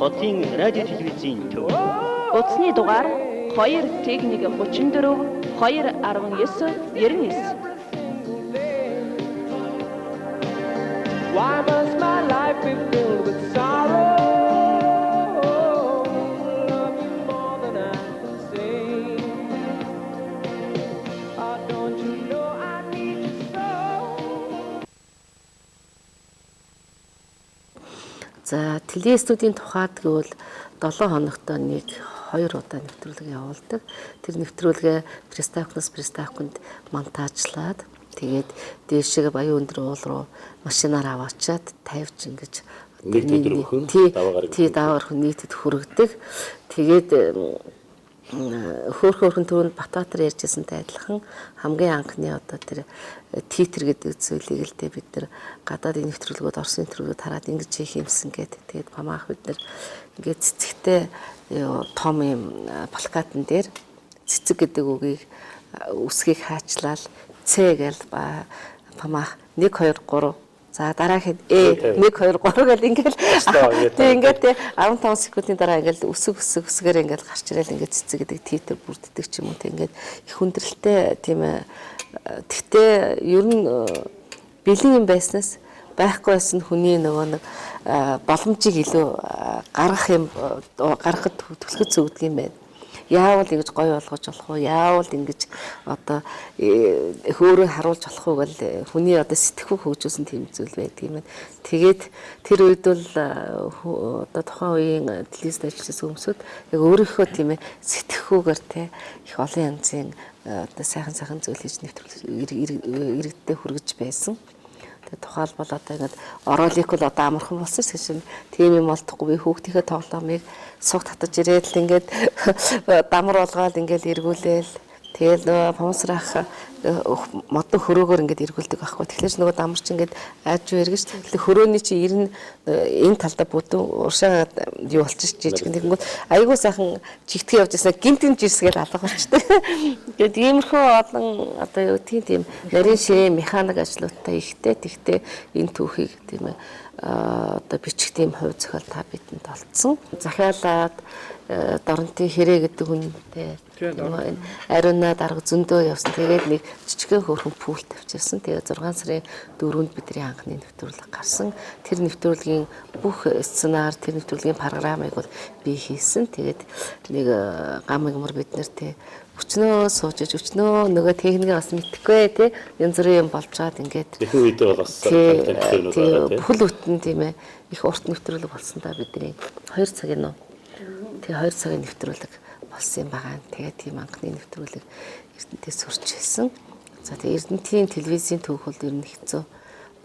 бодлын радио телевизийн төв. Утасны дугаар 2-1-34 219 99. Why must my life be filled with sorrow? Love you more than I can say. Oh, don't you know I need you so? За телестудийн тухайд гэвэл 7 хоногт нэг 2 удаа нэвтрүүлэг явуулдаг. Тэр нэвтрүүлгээ Приставкинд монтажлаад тэгээд дээшээ баян өндөр уул руу машинаар аваачаад тавьж ингэж даваар нийтэд хүргэдэг. Тэгээд хөөхөн түрүүнд Батбаатар ярьжсэнтэй адилхан хамгийн анхны одоо тэр титр гэдэг зүйлийг л дээ бид нар гадаадын нэвтрүүлгүүд Орсын нэвтрүүлгүүд хараад ингэж хийх юмсан гэдэг. Тэгээд памаах бид нар ингээд цэцэгтэй том юм плакатн дээр цэцэг гэдэг үгийг үсгийг хаачлал Ц гэл памаах 1 2 3 за дараагийн 1 2 3 гэл ингээл ингээд 15 секундын дараа ингээл үсгээр ингээл гарч ирэл ингээд цэцэг гэдэг титр бүрддэг ч юм уу тийм ингээд их хүндрэлтэй тийм ээ. Тэгтээ ер нь бэлэн юм байснаас байхгүй байсан хүний нөгөө нэг боломжийг илүү гаргахад түлхэж зөвдөг юм байна. Яавал ингэж гоё болгож болох уу? Яавал ингэж одоо хөөрөө харуулж болох уу гэл хүний одоо сэтгэхүй хөгжүүлсэн тийм зүйл байдаг юм байна. Тэгээд тэр үед бол одоо тухайн үеийн телевизэд ажилласан хүмүүсүүд яг өөрийнхөө тийм ээ сэтгэхүйгээр те их олон янзын одоо сайхан зүйл хийж иргэдтэй хүргэж байсан. Тухайлбал одоо ингээд ороолыг бол одоо амархан болсон шин тийм юм болдохгүй би хүүхдийнхээ тоглоомыг суг татаж ирээд л ингээд дамар болгоод ингээд эргүүлээл тэгэл нөгөө помсрах модон хөрөөгөр ингээд эргүүлдэг байхгүй. Тэгэхээр нөгөө дамарч ингээд ааж эргэж тэгэл хөрөөний чи ер нь энэ талдаа бүдүүн уршаагаад юу болчих жижиг нэгэн айгуу сайхан чигтгэн явж ирсэн гинтэн жирсгээл алга болчтой. Тэгээд иймэрхүү олон одоо юу тийм нарийн ширээ механик ажлуудтай ихтэй тэгтээ энэ түүхийг тийм ээ одоо бичих тийм хувь зохиол та бидэнд олцсон. Захиалаад доронтын хэрэг гэдэг үнэтэй ариунаа дарга зөндөө явсан. Тэгээд нэг жижигхэн хөрхөн пул тавьчихсан. Тэгээд 6 сарын 4-нд бидний анхны нэвтрүүлэг гарсан. Тэр нэвтрүүлгийн бүх сценаар, тэр нэвтрүүлгийн програмыг бол би хийсэн. Тэгээд нэг гам юмар бид нэр тэ өчнөө суужиж өчнөө нөгөө техникээ бас мэдхгүй тий янз бүрийн юм болж чаад ингээд ихэнх үедээ бол бас тэнцвэрнүүд байгаа тий бүхэл бүтэн тийм ээ их урт нэвтрүүлэг болсон та бидний 2 цагийн нөө тий 2 цагийн нэвтрүүлэг болсон юм байгаа. Тэгээд тийм анхны нэвтрүүлэг Эрдэнэтээс сурч хэлсэн. За тэгээд Эрдэнэтийн телевизийн түүх бол ер нь хэцүү.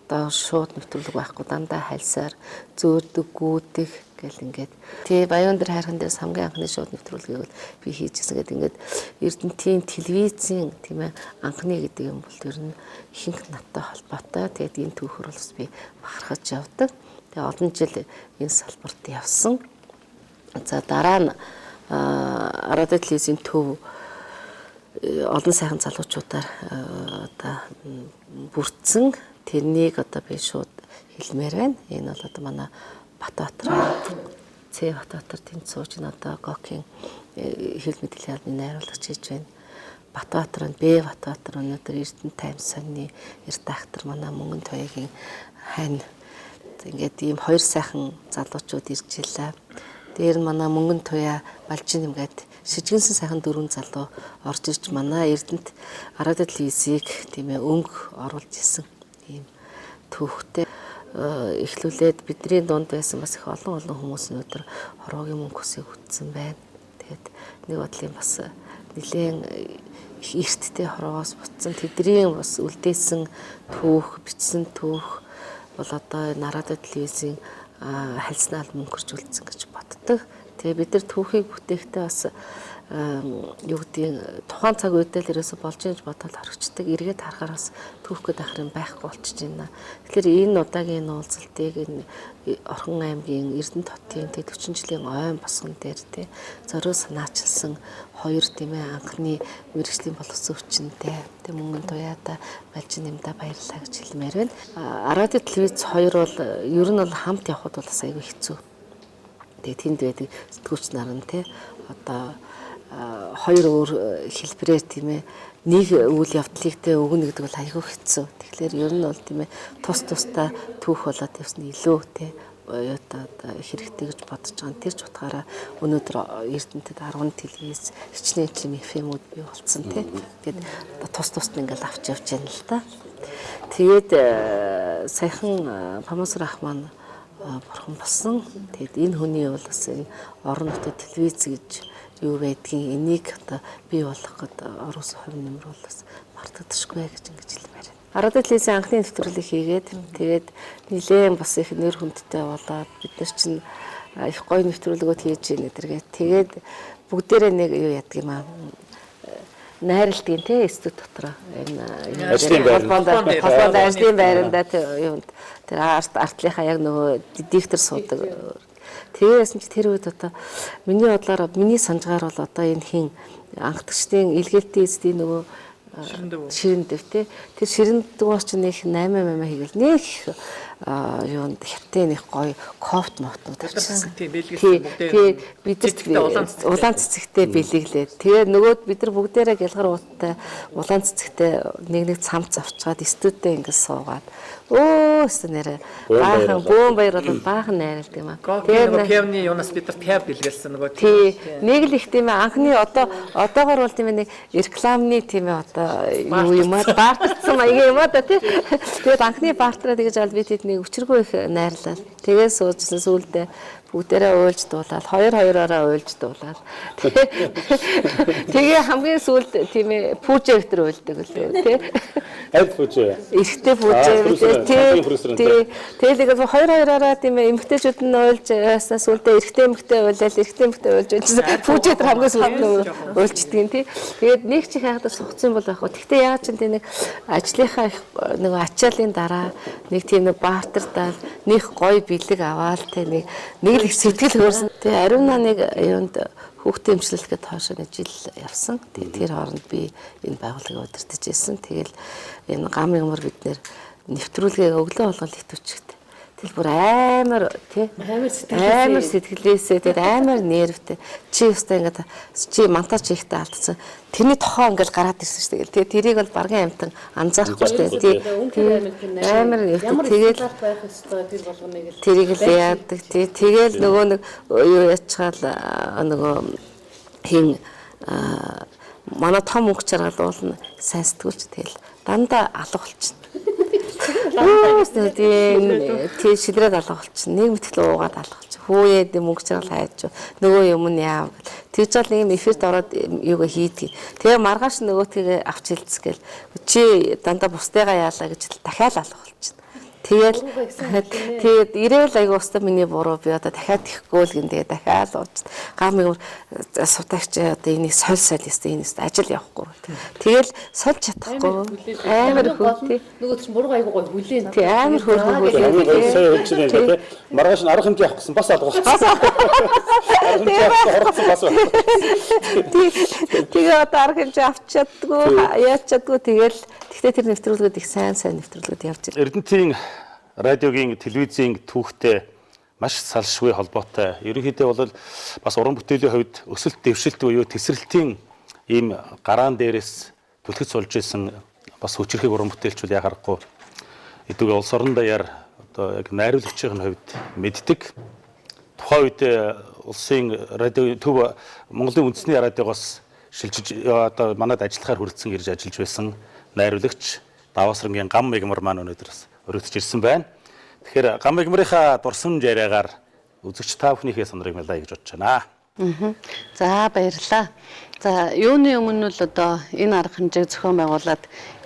Одоо шууд нэвтрүүлэг байхгүй дандаа хальсаар зөөрдөг гүйдэг гэл ингээд тий баян дээр хайрхан дээрс хамгийн анхны шууд нэвтрүүлгийг бол би хийжсэн гэдэг ингээд Эрдэнэтийн телевизийн тийм ээ анхны гэдэг юм бол ер нь ихэнх надтай холбоотой. Тэгээд энэ түүхөр бол би бахархаж явдаг. Тэгээд олон жил энэ салбарт явсан. За дараа нь Радио телевизийн төв олон сайхан залуучуудаар одоо бүрдсэн. Тэрнийг одоо би шууд хэлмээр байна. Энэ бол одоо манай Батбаатар тэнд сууж ин одоо Гокийн хэл мэдээллийн албаны найруулагч хийж байна. Батбаатар өнөөдөр Эрдэнэт таймс сонины редактор манай Мөнгөн Туяагийн хань. Ингээд ийм 2 сайхан залуучууд ирж илаа. Дээр манай Мөнгөн Туяа Балжин юмгээд шижгэнсэн сайхан 4 залуу орж ирж манай Эрдэнэт радио телевизийг тийм ээ өнгө оруулж исэн ийм түүхтэй эхлүүлээд бидний дунд байсан бас их олон хүмүүс өнөөдөр хорвогийн мөнгөсийг үтсэн байна. Тэгээд нэг бодлын бас нэлээд эрттэй хорвоос бутсан тэдний бас үлдээсэн түүх, бичсэн түүх бол одоо радио телевизийн хальснаа мөнгөрч үлдсэн гэж боддог. Тэгээ бид нар түүхийг бүтээхдээ бас юу гэдгийг тухайн цаг үедээ л ерөөсө болж иж бодоод орчдөг. Эргээд харахаар бас түүхгээд ахрын байхгүй болчихж байна. Тэгэхээр энэ удаагийн уулзалтыг энэ Орхон аймгийн Эрдэнэт хотын 40 жилийн ойн босгон дээр зориу санаачилсан 2 тийм ээ анхны мэргэжлийн боловсон хүчинтэй Мөнгөн Туяада Балжин нэмдэ баярлалаа гэж хэлмээр байна. Радио телевиз хоёр бол ер нь бол хамт явхад бол бас айгүй хэцүү. тэгээ тэнд байдаг сэтгүүлч нар нь те одоо хоёр өөр хэлбэрээр тийм ээ нэг үйл явдлыг те өгнө гэдэг бол айгүй хэцүү. Тэгэхээр ер нь бол тийм ээ тусдаа түүх болоод явсан илүү те одоо хэрэгтэй гэж бодож байгаа. Тэр ч утгаараа өнөөдөр Эрдэнэтэд 10 телевиз хичнээн чим FM-үүд бий болсон те. Тэгээд тус ингээл авч явж байна л да. Тэгээд саяхан Памасар ах маань бурхан болсон. Тэгээд энэ хүний бол бас энэ орон нутгийн телевиз гэж юу байдгийг энийг одоо бий болгох гэдэг орон улсын хувь нэмэр бол бас мартагдчихгүй гэж ингэж хэлмээр. 10 телевизийн анхны нэвтрүүлэг хийгээд тэгээд нэлээд бас их нэр хүндтэй болоод бид нар чинь их гоё нэвтрүүлгүүд хийж ийн гэдэргээд тэгээд бүгдээрээ нэг юу яадаг юм аа найралтын те студ дотор энэ холбоонд ажлын байранда юунд тэр артлынхаа яг нөгөө диктор суудаг. Тэгээсэн чи тэр үед одоо миний бодлоор миний санджгаар бол одоо энэ хин анхдагчдын илгээлтийн эзэдийн нөгөө ширэндэв те тэр ширэндэвээс ч нэг 8 хийгээл нэг юунд хятад нэг гоё кофт мотнууд авчихсан. Тийм бид улаан цэцэгтэй бэлэглээд тэгээ нөгөө бид нар бүгдээрээ гялгар ууттай улаан цэцэгтэй нэг цамц авчгаад студид ингээд суугаад өөс нэрэ баахан бөөн баяр бол баахан найралд юм аа. Тэгээд пиавны юунаас бид нар пиав бэлгэлсэн нөгөө тий нэг л их тийм ээ анхны одоогор бол тийм ээ нэг рекламны тийм ээ одоо юу юм аа бартсан маяг юм аа тий. Тэгээд анхны бартраа тэгж аль бид нэг өчргөө их найрлал. Тэгээд суужсэн сүулдэ бүгдээрээ уйлж дуулаад хоёр-хоёроо уйлж дуулаад тэгээ хамгийн сүүлд тийм ээ пүүжэ өтер уйлдаг лөө тий. Аль пүүжэ? Ихтэй пүүжэ тий. Тэгээд хоёр-хоёроо тийм ээ эмгтээчүүд нь уйлж яаснаа сүлдээ эрэгтэй эмгтээ уйлж байсан. Пүүжэ тэр хамгийн сүүлд нь уйлждаг юм тий. Тэгээд нэг чих хайхад сугцсан бол яг. Гэхдээ яа ч тийм нэг ажлынхаа нэг ачаалын дараа нэг тийм нэг бартардаа нэг гоё бэлэг аваад тий нэг их сэтгэл хөөрсөн. Тэгээ ариуна нэг юунд хүүхдээ эмчлэлгээд хойшоо нэг жил явсан. Тэгээ тэр хооронд би энэ байгууллагыг удирдах байсан. Тэгэл энэ гам юмар бид нэр нэвтрүүлгээ өглөө болгол итвчигт. Тэгэл бүр амар тий амар сэтгэлээсээ тэгээд амар нервтэй. Чи өстой ингээд чи монтаж хийхдээ алдсан. Тэрний тохоо ингээл гараад ирсэн шүү дээ. Тэгээд тэрийг бол баргийн амтан анзаарахгүй шүү дээ. Амар тэгээд байх ёстой тэр болгоныг тэрийг л яадаг. Тэгэл нөгөө нэг юу ячгаал нөгөө хин манай том өнгө чаргал уулна сайн сэтгүүлч тэгэл дандаа алга болчихно. Тий шидрээд алга болчихно. Нэг мэтгэл уугаад алга болчихно. Хүүгээд мөнгө чаргал хайж нөгөө юм нь яав. Тэгж бол нэг эфирт ороод юугаа хийдэг. Тэгээ маргааш нөгөөтгийгээ авч хэлцгээл чи дандаа бусдыгаа яалаа гэж дахиад алга болчихно. Тэгээд ирээл аяга устаа миний буруу би одоо дахиад ихгүй л гин тэгээ дахиад ууч гам юм сутагч одоо энийг соль ёстой энэ ажил явахгүй. Тэгэл сольж чадахгүй амар хөөтэй нөгөө чинь буруу аяга гоё хүлээн тий амар хөөрхөн сая хөлчний гэдэг маргааш нь арга хэмжээ авах гэсэн бас алга болчихсон. Арга хэмжээ авах бас тэгээ одоо арга хэмжээ авч чаддгүй яаж чаддгүй тэгэл тэгтээ тэр нэвтрүүлгүүд их сайн нэвтрүүлгүүд явж байна. Эрдэнэтийн радиогийн телевизийн түүхтэй маш салшгүй холбоотой. Ерөнхийдөө бол бас уран бүтээлийн хувьд өсөлт дэвшилт буюу тесрэлтийн ийм гараан дээрээс түлхэж сулж исэн бас хүчирхэг уран бүтээлчүүд ягарахгүй. Эдгээр улс орон даяар одоо яг найруулагчийн хувьд мэддэг. Тухайн үед улсын радио төв Монголын үндэсний радиогоос шилжиж одоо манад ажиллахаар хүрэлцэн ирж ажиллаж байсан найруулагч Даваасрангийн гам мегмар маань өнөөдөр өргөдөж ирсэн байна. Тэгэхээр гам мегмарынхаа дурсамж яриагаар үзэгч та бүхнийхээ сонирыг мэлдаа гэж бодож байна. За баярлалаа. За юуны өмнө л одоо энэ арга хэмжээг зохион байгуулад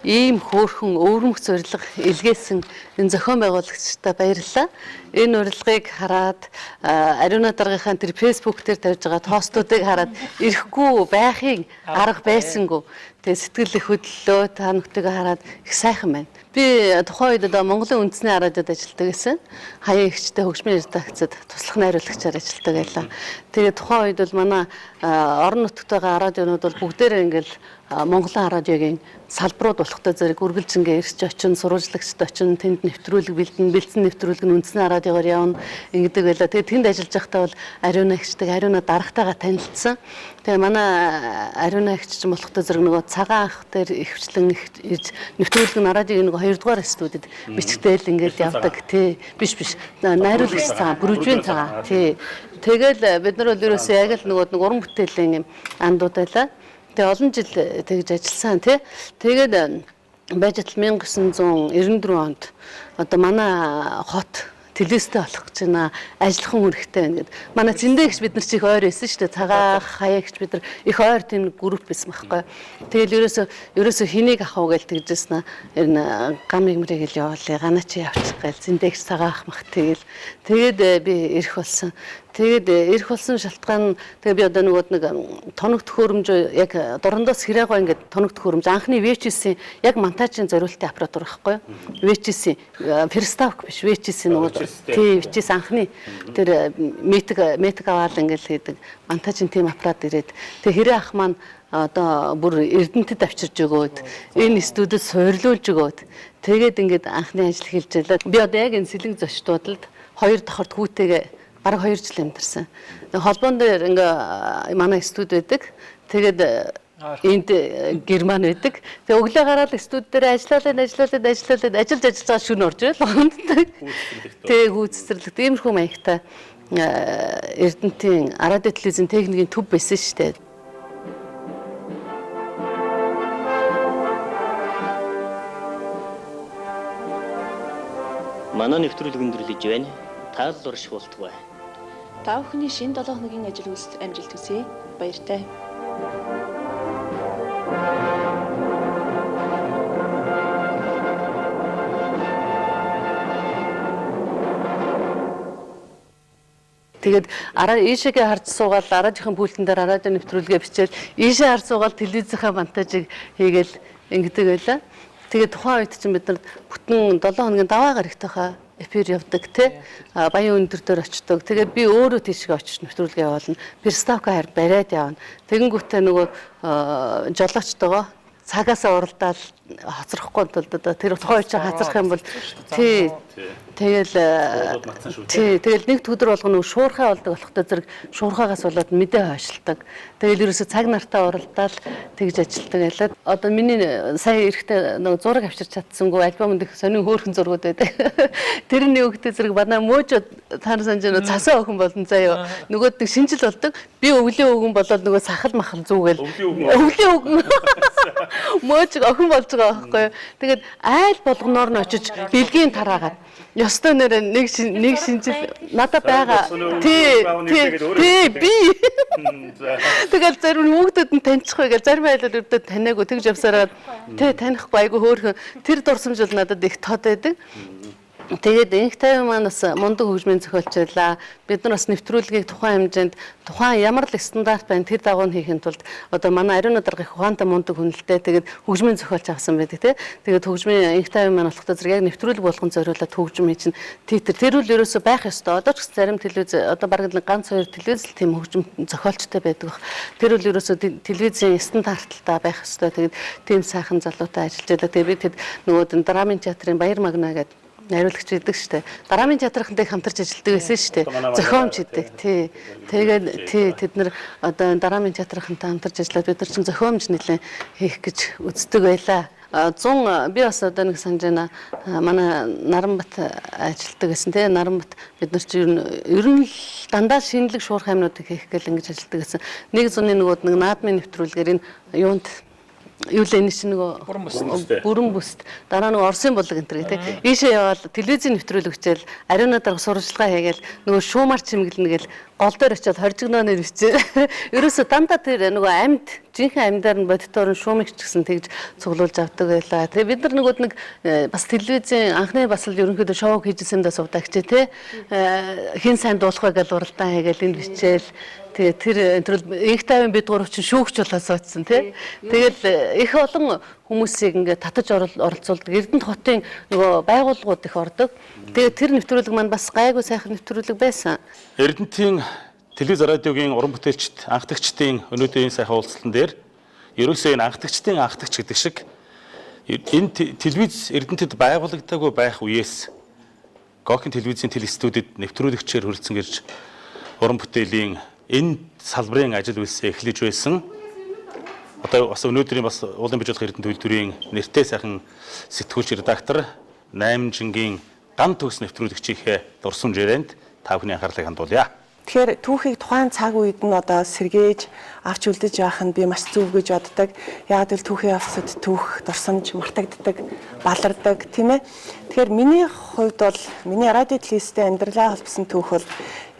ийм хөөрхөн өвөрмөх зорилго илгээсэн энэ зохион байгуулагчтай баярлалаа. Энэ урилгыг хараад ариуна даргийнхаа тэр фэйсбүүк дээр тавьж байгаа тостуудыг хараад ирэхгүй байхын арга байсангүй. Тэгээ сэтгэл их хөдлөлөө та нүхтэйгээ хараад их сайхан байна. Би тухайн үед одоо Монголын үндэсний радиод ажилладаг гэсэн. Хаяа ихчтэй хөгжмийн редакцид туслах найруулагчаар ажилладаг байлаа. Тэгээ тухайн үед бол манай орон нутгад байгаа радионууд бол бүгдээрээ ингээл Монголын радиогийн салбарууд болохтой зэрэг үргэлжингээ ирж очин, сурвалжлагчд очин, тэнд нэвтрүүлэг бэлдэн, бэлдсэн нэвтрүүлэг нь үндсэн радиогоор явна ингэдэг байлаа. Тэгээд тэнд ажиллаж байхдаа бол ариуна гэгчдэг, ариуна дарагтайгаа танилцсан. Тэгээ манай ариуна гэгч ч болохтой зэрэг нөгөө цагаан ах дээр ихвчлэн ирж нэвтрүүлэг нь радиогийн нөгөө 2 дугаар студид бичгтэл ингээд явдаг. Тий. Биш. Найруулагч цагаан, бүржвийн цагаан. Тий. Тэгэл бид нар бол ерөөсөө яг л нөгөө уран бүтээлийн андууд байлаа. Тэгээ олон жил тэгж ажилласан тий. Тэгээд байж атал 1994 онд одоо манай хот телевизтэй болох гэж байна. Ажиллахан хүрэхтэй байна гэд. Манай зэндээ гэж бид нар чих ойр байсан шүү дээ. Цагаан хаяа гэж бид нар их ойр тийм групп байсан байхгүй. Тэгэл ерөөсөө хэнийг авах вэ гэж тэгжсэн. Энэ гам игмрийг л явуулъя. Ганаа чи явчих гээл зэндээ гэж цагаан ах мах тэгээд би ирэх болсон. Тэгээд ирэх болсон шалтгаан тэгээ би одоо нэг тоног төхөөрөмж яг дурандаас хэрэггүй ингээд тоног төхөөрөмж анхны VHS-ийн яг монтажийн зориултын аппаратур байхгүй юу? VHS-ийн перставк биш VHS-ийн нөгөө тий VHS анхны тэр метг аваад ингээд хийдэг монтажийн тим аппарат ирээд тэгээ хэрэг ах маань одоо бүр Эрдэнэтэд авчирж өгөөд энэ студид суйрлуулж өгөөд тэгээд ингээд анхны ажил хийж байлаа. Би одоо яг энэ сэлэнг зочдуудад 2 давхарт хүүтэйгээ бараг 2 жил амьдарсан. Холбоон дээр ингээ манай студи байдаг. Тэгээд энд Герман байдаг. Тэгээ өглөө гараад студи дээр ажиллаад ажиллаж байгаа шөнө орж ирэл. Тэгээ хүйцэрлэгт иймэрхүү маягтай Эрдэнэтийн радио телевизийн техникийн төв байсан шүү дээ. Манай нэвтрүүлэг өндөрлөж байна. Таал урших болтугай. Та бүхний шинэ 7 хоногийн ажил үйлс амжилт хүсье. Баяртай. Тэгээд ийшээгээ харж суугаад радиогийн пультэн дээр радио нэвтрүүлгээ бичээд ийшээ харж суугаад телевизийнхаа монтажийг хийгээл ингэдэг байлаа. Тэгээд тухайн үед чинь бид нар бүтэн 7 хоногийн даваагаар ихтэйхаа эфир явдаг тий баян өндөр дээр очдог. Тэгээд би өөрөө тийшээ очиж нэвтрүүлгээ явуулна. Перставка хайр бариад явна. Тэгэнгүүтээ нөгөө жолоочтойгоо цагаасаа уралдаал хоцрохгүй тулд одоо тэр тухайн үед хацрах юм бол тий Тэгэл нэг өдөр болгоно шуурхай болдог болохтой зэрэг шуурхаагаас болоод мэдээ хойшилдаг. Тэгэл ерөөсө цаг нартаа уралдаал тэгж ажилтдаг байлаа. Одоо миний сая эрэхтэй нэг зураг авчирч чадсангүй альбомд их сонин хөөрхөн зургууд байдаг. Тэрний өгдөө зэрэг бана мөөж таар санаж нөө цасаа өхөн болон заяа. Нөгөөд нэг шинжил болдог. Би өглөө өгөн болоод нөгөө сахал махал зүгэл. Өглөө өгөн. Мөөж өхөн болж байгаа байхгүй юу. Тэгээд айл болгоноор нь очиж бэлгийн тараагаад ёстой нэр нэг шинжил надад байгаа. Тий би. Тэгэл зарим хүүхдүүд нь таньчихгүй гэж зарим айлууд өрдөө таниагүй тэгж явсараад тий танихгүй айгу хөөрхөн тэр дурсамжил надад их тод байдаг. Тэгээд инх тайван маань бас мундаг хөгжмийн зохиолч байлаа. Бид нар бас нэвтрүүлгийг тухайн хэмжээнд тухайн ямар л стандарт байна тэр дагуу хийхин тулд одоо манай ариун даргын ухаантай мундаг хүнэлтэд тэгээд хөгжмийн зохиолч авсан байдаг тий. Тэгээд хөгжмийн инх тайван маань болохтой зэрэг яг нэвтрүүлэг болгон зориулаад хөгжмийн чинь тэр үл ерөөсөө байх ёстой. Одоо ч зарим телевиз одоо бараг ганц хоёр телевиз л тийм хөгжим зохиолчтой байдаг. Тэр үл ерөөсөө телевизийн стандарттай байх ёстой. Тэгээд тийм сайхан залуутай ажиллаж байлаа. Тэгээд би тэд нөгөө драмын театрын Баяр Магна гэдэг найруулагч байдаг шүү дээ. Драмын театрынхантай хамтарч ажилладаг байсан шүү дээ. Зохиомж хийдэг. Тий. Тэгээд тэд нар одоо драмын театрынхантай хамтарч ажиллаад бид нар чинь зохиомж нэлээд хийх гэж үздэг байлаа. 100 би бас одоо нэг санаж байна. Манай Наранбат ажилладаг гэсэн тий. Наранбат бид нар чинь ер нь дандаа шинэлэг шуурх юмнуудыг хийх гэл ингэж ажилладаг гэсэн. 100-ны нөгөөд нэг наадмын нэвтрүүлгээр энэ юунд юу л энэ чинь нөгөө бүрэн бүст дараа нөгөө Оросын булаг энэ төр тий. Ийшээ яваад телевизийн нэвтрүүлэг хичээл ариун дарга сурвалжлага хийгээл нөгөө шуумар чимэглэнэ гэл гол дээр очиод хоржигнооны бичээ. Ерөөсө дандаа тэр нөгөө амьд жинхэнэ амьдаар нь бодитоор шуумыгч гэсэн тэгж цуглуулж авдаг байлаа. Тэгээ бид нар нөгөөд нэг бас телевизийн анхны бас л ерөнхийдөө шоу хийжсэндээ суудаг ч тий. Хин сайн дуулах вэ гэж уралдаан хийгээл энэ бичээл. Тэгээ тэр инх тайван бид гурав чинь шүүгч болоод суудсан тий. Тэгэл их олон хүмүүсийг ингээд татаж оролцуулдаг. Эрдэнэт хотын нөгөө байгууллагууд их ордог. Тэгээ тэр нэвтрүүлэг маань бас гайгүй сайхан нэвтрүүлэг байсан. Эрдэнэтийн телевиз радиогийн уран бүтээлчд анхдагчдын өнөөдрийн сайхан уулзалтан дээр ерөөсөө энэ анхдагчдын анхдагч гэдэг шиг энэ телевиз Эрдэнэтэд байгуулагдаагүй байх үеэс Гокийн телевизийн телестудид нэвтрүүлэгчээр хүрэлцэн гэрж уран бүтээлийн энэ салбарын ажил үйлсээ эхлэж байсан. Одоо бас өнөөдрийн бас уулын bijуулах Эрдэнэт үйлдвэрийн нэртэй сайхан сэтгүүлч редактор 8 жингийн ган төгс нэвтрүүлэгчийнхээ дурсамж ярианд та бүхний анхаарлыг хандуулъя. Тэгэхээр түүхийг тухайн цаг үед нь одоо сэргээж авч үлдэж явах нь би маш зөв гэж боддог. Яг л түүхийн явцад түүх дурсамж мартагддаг, балардаг тийм ээ. Тэгэхээр миний хувьд бол миний радио телевизтэй амьдралаа холбосон түүх бол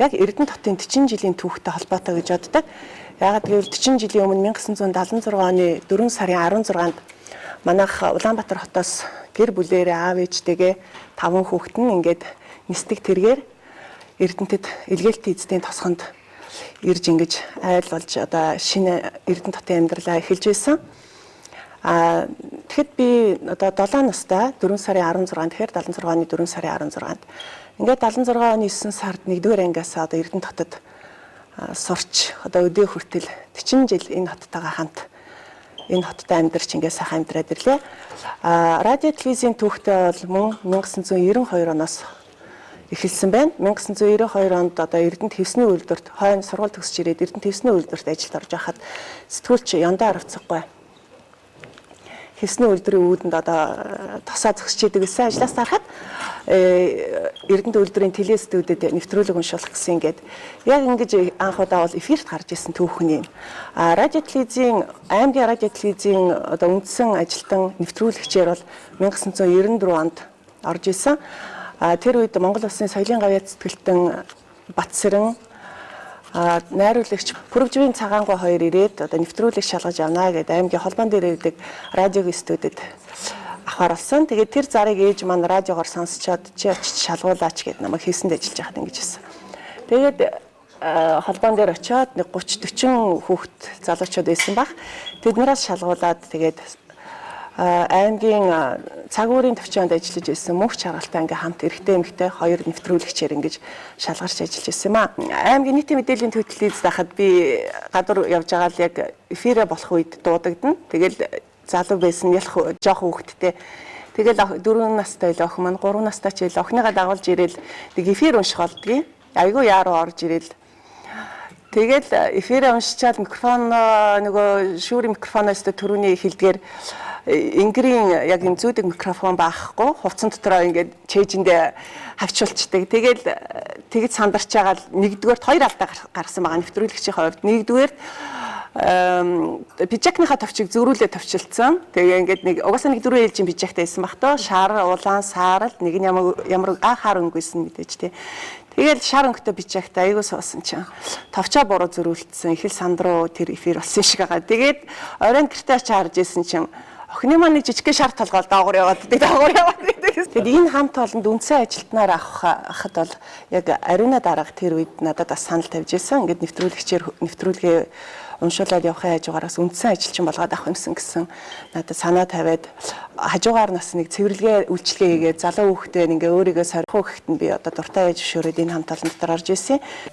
яг Эрдэнэт хотын 40 жилийн түүхтэй холбоотой гэж боддог. Яг гэвэл 40 жилийн өмнө 1976 оны 4 сарын 16-нд манайх Улаанбаатар хотоос гэр бүлээрээ аав ээжтэйгээ 5 хүүхэд нь ингээд нисдэг тэргээр Эрдэнэтэд илгээлтийн эзэдийн тосгонд ирж ингэж айл болж одоо шинэ Эрдэнэт хотын амьдралаа эхэлж байсан. Тэгэхэд би одоо 7 настай 4 сарын 16-нд тэгэхээр 76 оны 4 сарын 16-нд ингээд 76 оны 9 сард 1-р ангиас одоо Эрдэнэт хотод сурч одоо өдөө хүртэл 40 жил энэ хоттойгоо хамт энэ хоттой амьдарч ингээд сайхан амьдраад ирлээ. Радио телевизийн түүхтэй бол мөн 1992 оноос эхэлсэн байна. 1992 онд одоо Эрдэнэт хэвсний үйлдвэрт хойно сургууль төгсөж ирээд Эрдэнэт хэвсний үйлдвэрт ажилд орж байхад сэтгүүлч Яндаа Аравцгагүй хэвсний үйлдвэрийн үүдэнд одоо тосоо зогсож идэг гэсэн ажлаас тарахад Эрдэнэт үйлдвэрийн телестудид нэвтрүүлэг уншуулах гэсэн ингээд яг ингэж анх удаа бол эфирт гарч ирсэн түүхэн юм. Радио телевизийн аймгийн радио телевизийн одоо үндсэн ажилтан нэвтрүүлэгчээр бол 1994 онд орж исэн. Тэр үед Монгол Улсын соёлын гавьяа цэцгэлтэн Батсэрэн найруулагч Пүрвживийн цагаангуй хоёр ирээд одоо нэвтрүүлэг шалгаж явна гэдэг аймгийн холбоон дээр ирдэг радиогийн студид авахар болсон. Тэгээд тэр зарыг ээж маань радиогоор сонсчоод чи очиж шалгуулаач гэд намайг хийсэнд ажиллаж байхад ингэж хэлсэн. Тэгээд холбоон дээр очиод нэг 30-40 хүүхэд залуучууд байсан баг. Тэднээс шалгуулад тэгээд аймгийн цаг уурын төвчөнд ажиллаж ирсэн мөнх чаргалтай ингээ хамт эрэгтэй эмэгтэй хоёр нэвтрүүлэгчээр ингэж шалгарч ажиллаж ирсэн юм аа. Аймгийн нийтийн мэдээллийн төлөвлөлийг захад би гадуур явж байгаа л яг эфирэ болох үед дуудагдана. Тэгэл залуу байсан ялах жоох хүүхэдтэй. Тэгэл 4 настай л охин маань 3 настай ч л охиныгаа дагуулж ирээл нэг эфир унших болдгийг. Айгүй яаруу орж ирээл. Тэгэл эфирэ уншичаад микрофон нөгөө шүүрийн микрофоноос төрөний хилдгээр Ингэрийн яг юм зүүдэг микрофон байхгүй хувцсан дотроо ингээд чэйжиндээ хавчуулцдаг. Тэгэд сандарч байгаа л нэгдүгээрт хоёр алдаа гарсан байгаа нэвтрүүлэгчийн хувьд. Нэгдүгээр пижакныхаа товчийг зөрүүлээ товчилсан. Тэгээ ингээд нэг угаасаа нэг 4 ээлжийн пижактай байсан баг тоо. Шар, улаан, саарал нэг нь ямар хаар өнгөйсэн мэдээж тий. Тэгэл шар өнгөтэй пижактай айгуу суусан чинь товчоо буруу зөрүүлсэн. Их л сандруу тэр эфир болсон шиг байгаа. Тэгээд оройн гэртээ очиж харж исэн чинь охины маань нэг жижигхэн шар толгоол даагуур яваад гэдэг. Тэгэд энэ хамт олонд үндсэн ажилтнаар авахад бол яг ариуна дараах тэр үед надад бас санал тавьж ирсэн. Ингээд нэвтрүүлгээ уншуулад явахын хажуугаараас үндсэн ажилчин болгоод авах юмсан гэсэн надад санаа тавиад хажуугаар нас нэг цэвэрлэгээ үйлчлэгээ хийгээд залуу хүүхдээ ингээ өөрийгөө сорих хүүхэд нь би одоо дуртай ээж зөвшөөрөөд энэ хамт олон дотор орж ирсэн.